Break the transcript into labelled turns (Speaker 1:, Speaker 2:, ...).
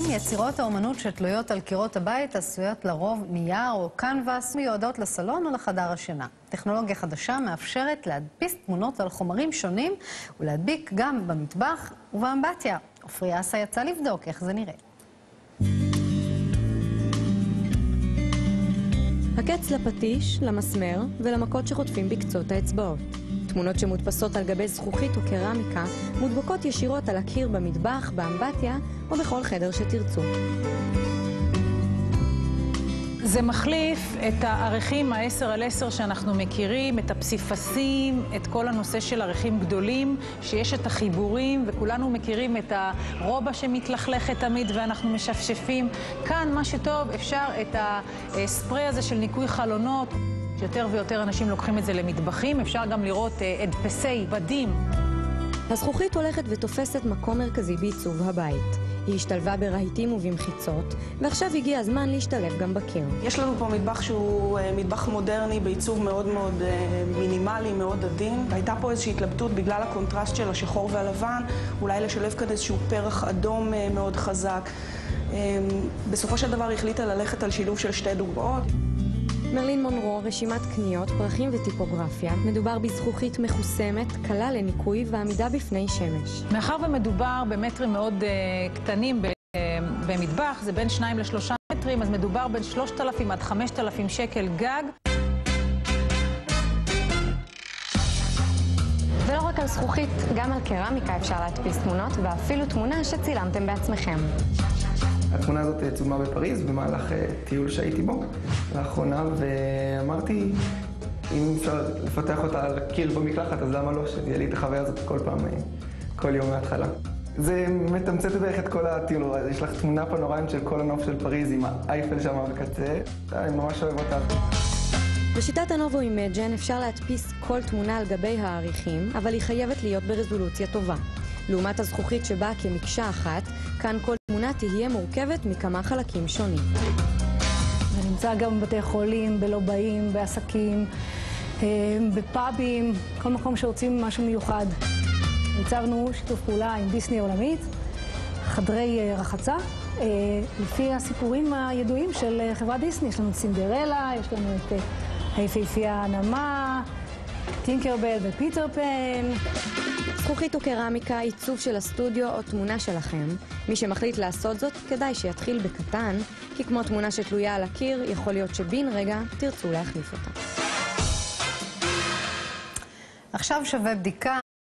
Speaker 1: יצירות האומנות שתלויות על קירות הבית עשויות לרוב נייר או קנבס מיועדות לסלון או לחדר השינה. טכנולוגיה חדשה מאפשרת להדפיס תמונות על חומרים שונים ולהדביק גם במטבח ובאמבטיה. עופרי אסה יצא לבדוק איך זה נראה.
Speaker 2: הקץ לפטיש, למסמר ולמכות שחוטפים בקצות האצבעות. תמונות שמודפסות על גבי זכוכית או קרמיקה מודבקות ישירות על הקיר במטבח, באמבטיה או בכל חדר שתרצו.
Speaker 3: זה מחליף את הערכים ה-10x10 שאנחנו מכירים, את הפסיפסים, את כל הנושא של ערכים גדולים, שיש את החיבורים, וכולנו מכירים את הרובה שמתלכלכת תמיד ואנחנו משפשפים. כאן מה שטוב, אפשר את הספרי הזה של ניקוי חלונות. יותר ויותר אנשים לוקחים את זה למטבחים, אפשר גם לראות הדפסי בדים.
Speaker 2: הזכוכית הולכת ותופסת מקום מרכזי בעיצוב הבית. היא השתלבה ברהיטים ובמחיצות, ועכשיו הגיע הזמן להשתלב גם בקיר.
Speaker 4: יש לנו פה מטבח שהוא מטבח מודרני בעיצוב מאוד מאוד מינימלי, מאוד עדין. הייתה פה איזושהי התלבטות בגלל הקונטרסט של השחור והלבן, אולי לשלב כאן איזשהו פרח אדום מאוד חזק. בסופו של דבר החליטה ללכת על שילוב של שתי דוגמאות.
Speaker 2: מרלין מונרו, רשימת קניות, פרחים וטיפוגרפיה. מדובר בזכוכית מחוסמת, קלה לניקוי ועמידה בפני שמש.
Speaker 3: מאחר ומדובר במטרים מאוד קטנים במטבח, זה בין 2 ל-3 מטרים, אז מדובר בין 3,000 עד 5,000 שקל גג.
Speaker 2: ולא רק על זכוכית, גם על קרמיקה אפשר להדפיס תמונות, ואפילו תמונה שצילמתם בעצמכם.
Speaker 5: התמונה הזאת צולמה בפריז במהלך טיול שהייתי בו לאחרונה, ואמרתי, אם אפשר לפתח אותה על קיר במקלחת, אז למה לא שתהיה לי את החוויה הזאת כל פעם, כל יום מההתחלה. זה מתמצת בערך את כל הטיול, יש לך תמונה פנורמית של כל הנוף של פריז עם האייפל שם בקצה, אני ממש אוהב אותה.
Speaker 2: בשיטת הנובו אימג'ן אפשר להדפיס כל תמונה על גבי העריכים, אבל היא חייבת להיות ברזולוציה טובה. לעומת הזכוכית שבאה כמקשה אחת, כאן כל תמונה תהיה מורכבת מכמה חלקים שונים.
Speaker 6: זה נמצא גם בבתי חולים, בלובעים, בעסקים, בפאבים, כל מקום שרוצים משהו מיוחד. הצבנו שיתוף פעולה עם דיסני עולמית, חדרי רחצה, לפי הסיפורים הידועים של חברת דיסני. יש לנו סינדרלה, יש לנו את היפהפייה הנמה, טינקרבל ופיטר פן.
Speaker 2: זכוכית או קרמיקה, עיצוב של הסטודיו או תמונה שלכם. מי שמחליט לעשות זאת, כדאי שיתחיל בקטן, כי כמו תמונה שתלויה על הקיר, יכול להיות שבין רגע תרצו להחליף אותה.
Speaker 1: עכשיו שווה בדיקה.